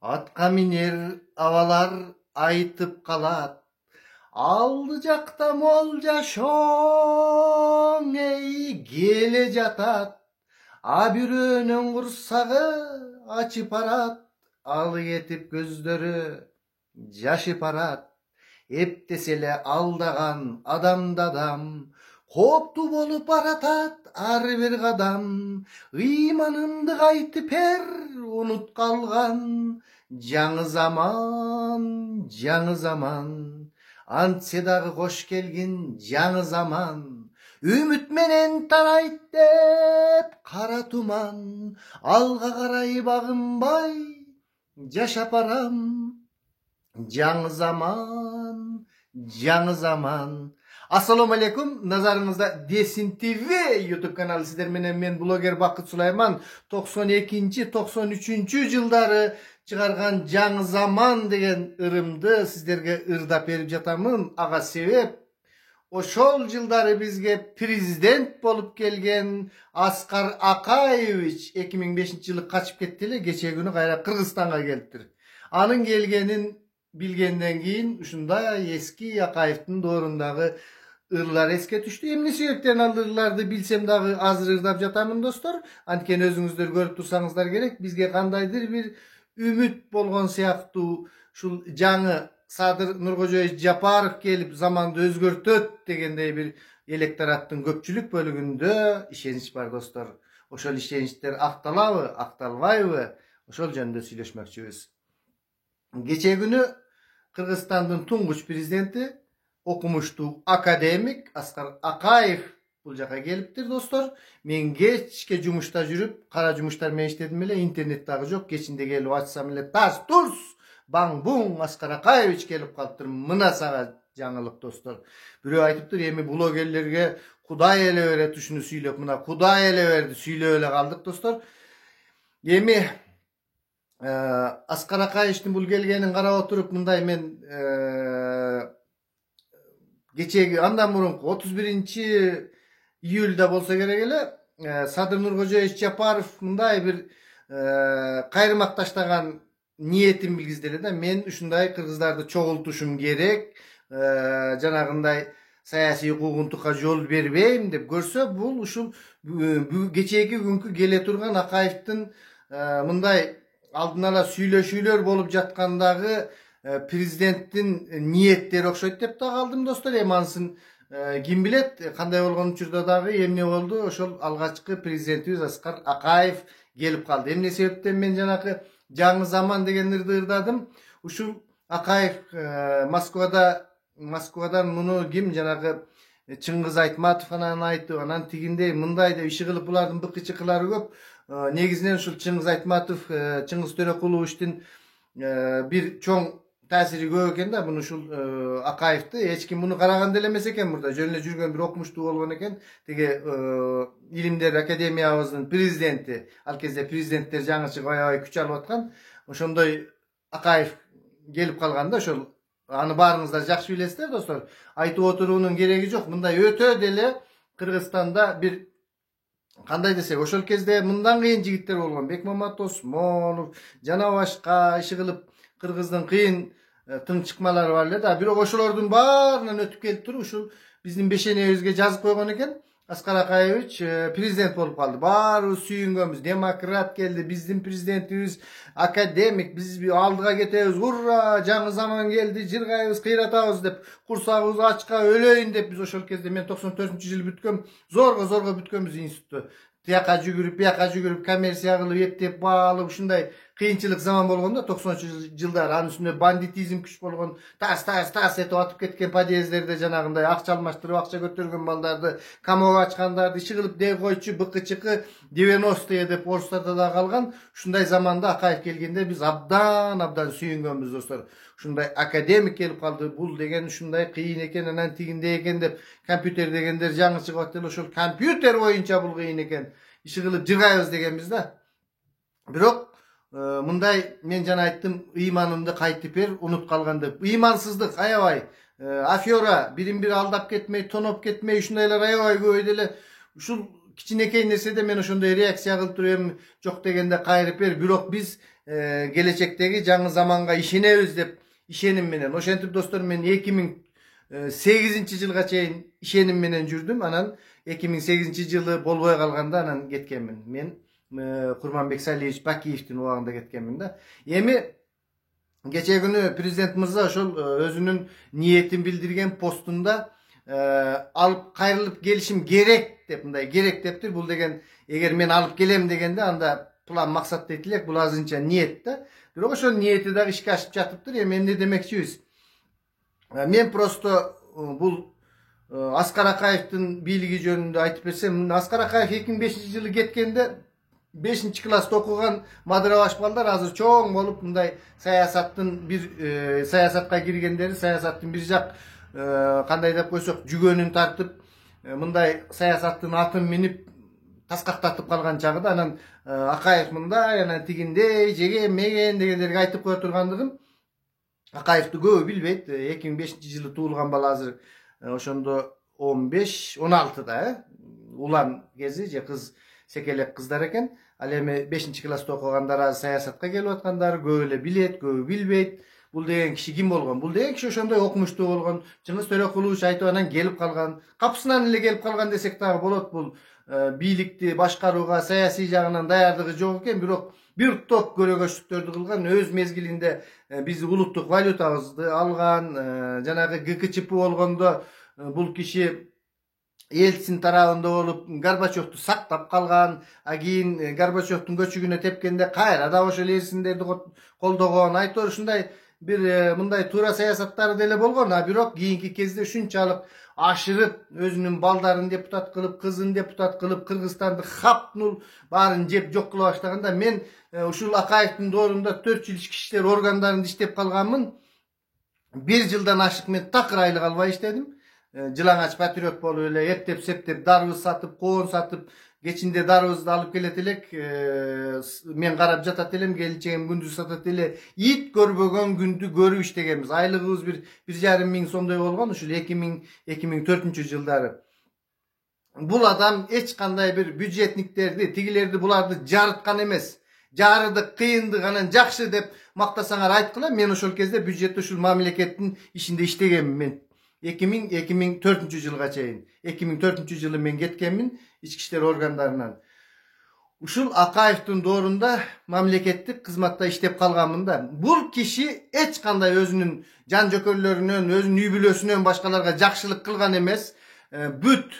Atqa miner avalar aytıp kalat. Aldı jakta molja şoň ey gele jatat. Abürünün kursağı açıp arat. Al yetip gözleri yaşıp arat. Hep desele aldagan adam. Koptu bolup aratat ar bir kadam. Imanındı kaytıp her unut kalgan. Жаңы zaman. Antsedağı hoş gelgin жаңы zaman. Ümit menen tarayt dep kara tuman. Alga karay bagınbay yaşap aram. Жаңы zaman. Assalamu alaikum. Nazarınızda Desin TV YouTube kanalı sizler men blogger Bakıt Sulayman 92-93 yılları çıkargan жаңы zaman degen ırımdı sizlerge ırdap berip jatamın. Aga sebep oşol yılları bizge prezident bolup gelgen Askar Akayevich 2005 yılı kaçıp kettiler. Geçe günü gayra Kırgızstan'a geliptir. Anın gelgenin bilgenden keyin uşunda eski Akayev'tin doğrundağı ırlar eske düştü. Emni sebepten alırlardı bilsem dağı azır ırdap jatamın dostlar. Antiken özüңüzдөр görüp tursaňızlar gerek. Bizge kandaydır bir ümit bolgon siyahtуу şul жаңы Sadır Nurkojoy Japarov gelip zamandı özgörtöt degендей bir elektorattın köpçülük bölügünde işenç var dostlar. Oşol işençler aktalabı, aktalbayбы? Oşol jönündө süýleşmekçibiz. Geçe günü Kırgızstandın tunguç prezidenti okumuştu akademik Askar Akayev bul jaka geliptir dostlar. Men geçke jumuşta жүрüp, kara jumuştar men işledim ele internet jok. Geçinde gelip açsam ele tas turs bang bung Askar Akayevich gelip kalıptır. Mına sağa жаңылыk dostlar. Biri aytıptır emi blogerlerge Kuday ele öğret düşünü süylep mına Kuday ele verdi süyle öyle kaldık dostlar. Emi Askar Akayevich'tin bul gelgenin karap oturup mınday men geçegi andan burunku 31 iyulda bolsa gerek ele Sadır Nurkojoy Japarov mınday bir kayrımaktaştagan niyetim bilgizdeli de men uşunday kırgızlarda çoğultuşum gerek janagындай sayasi hukukuntukka jol berbeyim dep görse bul uşul geçegi günkü gele turgan Akayev'tin mınday aldın ala süйлöşүүлөр bolup jatkandagı prezidenttin niyetleri okşoyt dep da kaldım dostlar. Emansın kim bilet kanday bolgon учурда dagы эмне boldu oşol algaçkı prezidentimiz Askar Akayev gelip kaldı. Emne sebepten men janakı жаңы zaman degenlerdi ırdadım. Uşul Akayev Moskvadan bunu kim janakı Çıngiz Aytmatov anan aytты. Anan tiginde mınday da işi kılıp bulardın bıkı çıkılары köp. Negizinen uşul Çıngiz Aytmatov Çıngiz Törekуловичтин bir çoğun tasiri köp eken da bunu şul Akayev'ti. Hiç kim bunu karaganda elemez eken burada. Jönle jürgen bir okumuştu olgan eken. Tege ilimler akademiyabızın prezidenti. Al kezde prezidentler жаңы çık ay küç alıp atkan. Oşondoy Akayev gelip kalganda şol anı barыңızдар жақсы bilesizler dostlar. Aytıp oturuunun gereği yok. Mınday ötö dele Kırgızstanda bir kanday desek oşol kezde mından kıyın jigitler bolgon. Bekmamat Osmonov jana başka işi kılıp Kırgızdın kıyın tın çıkmaları var da bir oşolordun barынан ötüp kelip turup uşul bizdin beşenebizge жазıp koygon eken. Askar Akayevich prezident bolup kaldı. Bari süyüngömüz demokrat geldi. Bizdin prezidentimiz akademik. Biz bir aldığa getebиz. Hurra! Жаңы zaman geldi. Jirgayыбыз, kıyratabız dep. Kursağımız açka öleyin dep biz oşol kezde men 94-yıl bütköm. Zorga bütkömüz instituttu. Tiyaka jügürüp kommersiya kılıp eптеп bağlıp şunday kıyınçılık zaman bolgonda 90-cı yıllar anın üstünde banditizm küç bolgon tas etip atıp ketken podъездерде janagындай акча almaştırıp akça götürgön baldardı kamoga açkandardı işi kılıp dev koyçu bıkı çıkı 90'ya dep oruslarda da kalgan şunday zamanda Akayev kelgende biz abdan süyüngönbüz dostlar. Şunday akademik gelip kaldı bul degen şunday kıyın eken anan tiginde eken dep kompüter degenler жаңы çıkıp atты oşol kompüter boyunca bul kıyın eken işi kılıp jirgayыбыз degenbiz da. Birok mınday men jana ayttım imanımды kaytıp ber unut kalgan dep. İmansızlık ayabay afyora birin bir aldap ketmey tonop ketmey şundaylar ayabay köydele uşul kiçinekey nersede men ошондой реакция кылып турам жок дегенде кайрып бер. Бирок биз gelecekteki жаңы zamanга işenebиз dep işenim menen oşentip dostlarım men 2008 yılga çeyin işenim menen jürdüm. Anan 2008 yılı bolboy kalganda anan ketkenmin. Men Kurmanbek Saliyevich Bakiyevdin ubagында ketkenmin da. Emi geçe günü Prezident Mırza ошол özünün niyetin bildirgen postunda alıp kayrılıp gelişim gerek dep mындай gerek deptir. Bul degen eger men alıp gelem degende anda plan maksat detilek bul azınça niyet de. Бирок ошол ниети дагы ишке ашып жатыптыр. Эми эмне демекчибиз? Men prosto bul Askar Akaev'tin biyligi jönүндө айтып берсем, Askar Akaev 2005-жылы кеткенде 5-класста окуган мадырабаш балдар азыр чоң болуп мындай саясаттын bir саясатка киргендери, саясаттын bir жак кандай деп койсок жүгөнүн тартып, мындай саясаттын атын минип таскактатып калган чагы да анан Акаев мындай, анан тигиндей жеген меген дегендерге айтып кое тургандыгын Акаевди көбү билбейт. 2005-жылы туулган бала азыр ошондо 15-16да, улан кези же кыз секелек кыздар экен. Ал эми 5-класста окугандар азыр саясатка келип аткандар көбү эле билет, көбү билбейт. Бул деген киши ким болгон? Бул деген киши ошондой окумуштуу болгон, Чыңгыз Төрөкулович айтып анан келип калган, капысынан эле келип калган десек дагы болот. Бул бийликти башкарууга саясий жагынан даярдыгы жок экен, бирок bir топ көрөгөчтүктөрдү кылган, өз мезгилинде биз улуттук валютабызды алган, жанагы ГКЧП болгондо бул киши Ельцин тарабында болуп Горбачевду сактап калган, кийин Горбачевдун көчүгүнө тепкенде кайра да ошол Ельциндерди колдогон, айтор ушундай bir мындай туура саясаттары деле болгон, бирок кийинки кезде ушунчалык ашырып өзүнүн балдарын депутат кылып, кызын депутат кылып, Кыргызстанды хапнул баарын жеп жок кыла баштаганда мен ушул Акаевдин доорунда 4 жыл ички иштер органдарында иштеп калганмын. 1 жылдан ашык мен такыр айлык албай иштедим. Жылаңач патриот болуп эле эптеп септеп дарбыз сатып, коон сатып, кечинде дарбызды алып келет элек, мен карап жатат элем, келчегим күндүз сатат эле. Ит көрбөгөн күндү көрүп иштегенбиз. Айлыгыбыз 1,5 миң сомдой болгон ушул 2004-жылдары. Бул адам эч кандай bir бюджетниктерди, тигилерди буларды жарыткан эмес. Жарыдык, кыйындык, анан жакшы деп мактасаңар айткыла. Мен ошол кезде бюджетте ушул мамлекеттин ишинде иштегенмин мен. 2004-жылга чейин. 2004-жылы мен кеткенмин ички иштер органдарынан. Ушул Акаевдин доорунда мамлекеттик кызматта иштеп калганмын да. Бул киши эч кандай өзүнүн жан жөкөрлөрүнөн, өзүнүн үй бүлөсүнөн башкаларга жакшылык кылган эмес. Бүт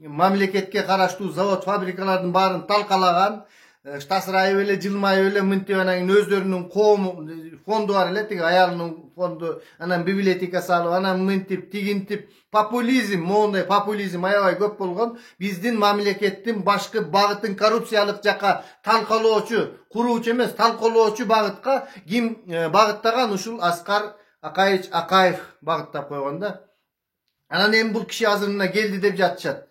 мамлекетке караштуу завод, фабрикалардын баарын талкалаган, штасырайып эле, жылмайып эле, мынтип анан өздөрүнүн коому фонду бар эле, тиги аялынын фонду, анан библиотека салып, анан мынтип, тигинтип, популизм, моундай популизм аябай көп болгон. Биздин мамлекеттин башкы багытын коррупциялык жака талкалоочу, куруучу эмес, талкалоочу багытка ким багыттаган? Ушул Аскар Акаев багыттап койгон да. Анан эми бул киши азыр мына келди деп жатышат.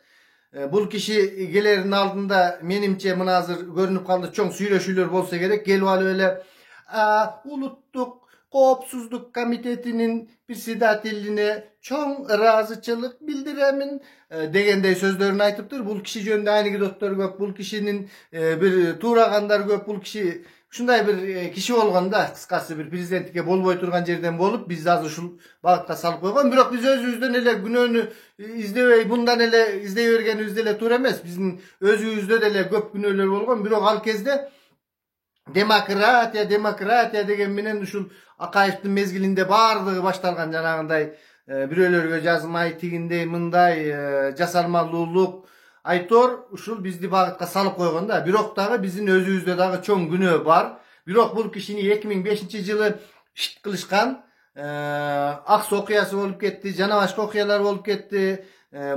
Бул киши келердин алдында менимче мына азыр көрүнүп калды, чоң сүйлөшүүлөр болсо керек, келип алып эле улуттук коопсуздук комитетинин председателине чоң ыраазычылык билдиремин дегендей сөздөрүн айтыптыр. Бул киши жөнүндө анекдоттор көп, бул кишинин bir туурагандар көп, бул киши ушундай bir киши болгон да, кыскасы bir президенттикке болбой турган жерден болуп, биз азыр ушул багытка салып койгон. Бирок биз өзүбүздөн эле күнөөнү издебей, мындан эле издей бергенибиз деле туура эмес. Биздин өзүбүздө деле көп күнөөлөр болгон. Бирок ал кезде демократия деген менен ушул Акаевдин мезгилинде баардыгы башталган, жанагындай бирөөлөргө жазмай, тигиндей, мындай жасалмалуулук айтор ушул бизди багытка салып койгон да. Бирок дагы биздин өзүбүздө дагы чоң күнөө бар. Бирок бул кишини 2005-жылы ишт кылышкан, Аксы окуясы болуп кетти, жана башка окуялар болуп кетти.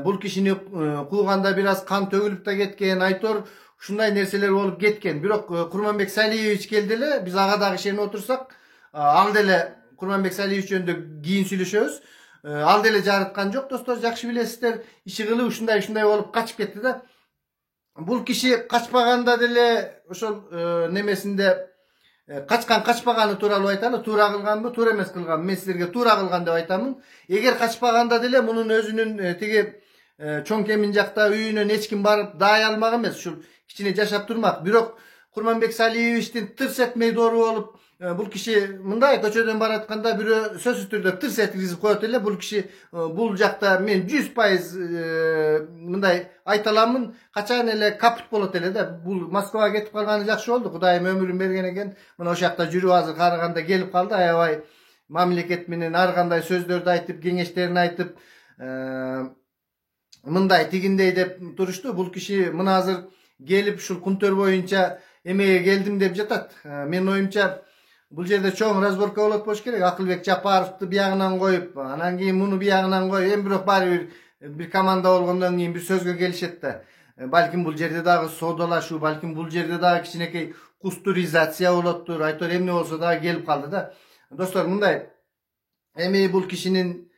Бул кишини кууганда бир аз кан төгүлүп да кеткен, айтор ушундай нерселер болуп кеткен. Бирок Курманбек Салиевич келди эле, биз ага дагы ишенип отурсак, ал деле Курманбек Салиевич жөнүндө кийин сүйлөшөбүз. Ал деле жарыткан жок, достор, жакшы билесиздер. Иши кылып ушундай болуп качып кетти да. Бул киши качпаганда деле ошол немесинде качпаганы тууралуу айталы, туура кылганбы, туура эмес кылганбы? Мен силерге туура кылган деп айтамын. Эгер качпаганда деле мунун өзүнүн тиги чоң кемин жакта үйүнөн эч ким барып даай алмак эмес, ушул кичине жашап турмак. Бирок Kurmanbek Saliyevich'tin tırs etmeyi doğru olup bu kişi mınday köçödөн baratkanda biri sözsüz türde tırs etkizip koyup ele bu kişi bu jakta men 100% mınday aytalamın kaçan ele kaput bolot ele de bu Moskvaga ketip kalgany jakşı oldu. Kudayım ömürün bergen eken mına o şakta жүрүp azыр karaganda gelip kaldı. Aябай mamleket menen ar kanday sözlөрдү aytıp kengeşlerini aytıp mınday tigindey dep turuştu. Bu kişi mına azır gelip şu kuntör boyunca emeğe geldim dep jatat. Men oyumça bu jerde çoğun razborka bolot boş gerek. Akılbek Japarov'tu bir yağından koyup, anan keyin bunu bir yağından koyup, en birok bari bir komanda olgandan keyin bir sözgö gelişet de. Balkim bu jerde dagı sodalaşуу, balkim bu jerde dagı kiçinekey kusturizatsiya bolottur. Aytor emne bolsa da gelip kaldı da. Dostlar mınday emeği bu kişinin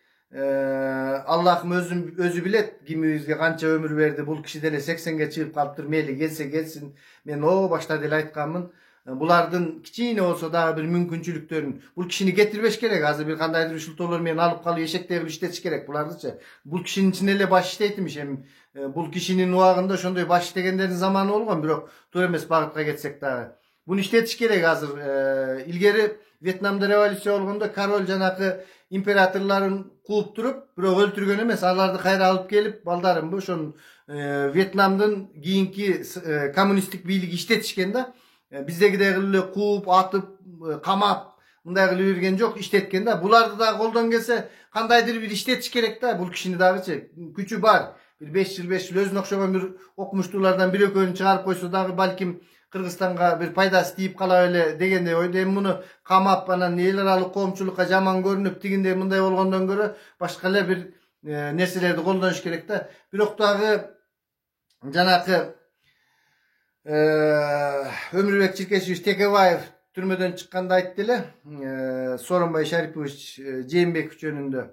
Allah'ım özü bilet kimibizge kança ömür verdi. Bu kişi dele 80'ge çıkıp kalıptır. Meyli gelse gelsin. Men o başta dele aytkanmın. Bulardın kiçine olsa da bir mümkünçülüklerin bu kişini getirbeş gerek. Hazır bir kandaydır üşültü men alıp kalı eşekleri işletiş gerek. Bulardıça. Bu kişinin içine ele baş işleytmiş. Hem bu kişinin uağında şonday baş işlegenlerin zamanı olgan. Birok dur emes bağıtla geçsek daha. Bunu işletiş gerek hazır. İlgeri Vietnam'da revolüsiyon olganda Karol janakı imperatorların kuup durup birok öldürgön emes. Alardı kayra alıp gelip baldarım bu şon Vietnam'dan giyinki komünistik birlik işletişkende bizdegidegilere kuup atıp kamap mınday kılıp yürgen jok işletkende bulardı da koldan gelse kandaydır bir işletiş gerek da bu kişini dagıçı küçü bar bir 5 yıl özüne okşagan bir okumuştulardan bir ökönü çıkarıp koysa dagı balkim Kırgızstan'a bir paydası deyip kala öyle degende oydu. Hem bunu kamap bana neler alıp komşulukka jaman görünüp diginde mınday olgandan göre başkalar bir nerselerdi koldanış gerek da bir oktagı janakı Ömürbek Çirkeşevich Tekebayev türmeden çıkkanda ayttılar. Soronbay Şaripovich Jeenbekov jönündө.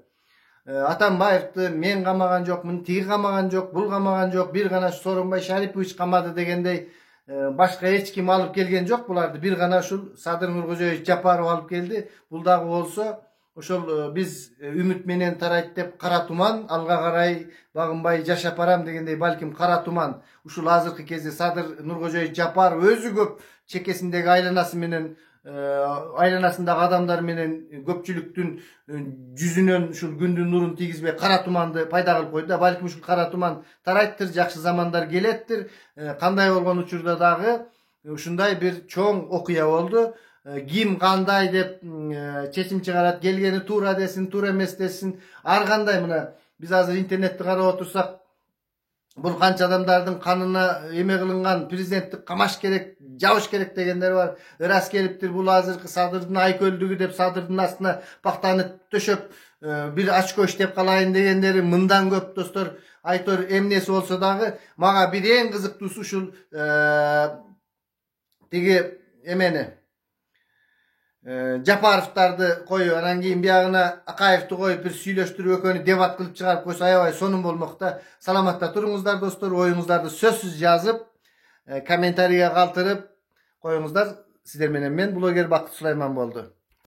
Atambayevdi men kamagan jokmун, tigi kamagan jok, bul kamagan jok, bir gana Soronbay Şaripovich kamады degендей başka hiç kim alıp gelgen jok bulardı. Bir gana şul Sadır Nurkojoyevich Japarov alıp geldi. Bul dagı bolsa oşol biz ümit menen tarayt dep kara tuman alga karay bagınbay жашап барам дегендей balkim kara tuman uşul azırkı кезде Sadır Nurkojoyevich Japarov özü köp çekesindeki aylanası menen aylanasındaki adamlar menen köpçülüktün yüzünün şul gündün nurun tigizbey kara tumandı payda kılıp koydu da balkim uşul kara tuman tarayttır jakşı zamanlar gelettir. Kanday bolgon учурда dagı ушундай bir çoğun okuya oldu. Kim kanday dep çeşim çıgarat gelgeni tuura desin, tuura emes desin. Ar kanday mına biz hazır internette karap otursak bu kança adamdardın kanına eme kılıngan prezidentlik kamaş gerek, jabış gerek degenler var. Iras geliptir bu hazırkı Sadır'dın ayık öldüğü dep Sadır'dın aslına paktanıp döşöp bir açko iştep kalayın degenleri mından köp dostlar. Aytor emnesi olsa dağı mağa bir en kızıklısı şul tigi emeni Japarov'tardı koyuyor. Anan keyin bir yağına Akayev'ti koyup bir süйлöştürüp ökönü debat kılıp çıkarıp koysa aябай sonun bolmakta. Salamatта turuңуздар dostlar. Oyuңuzdарды sözsüz yazıp kommentariye kaldırıp koyuңuzдар. Sizler menen men blogger Bakıt Sulayman boldu.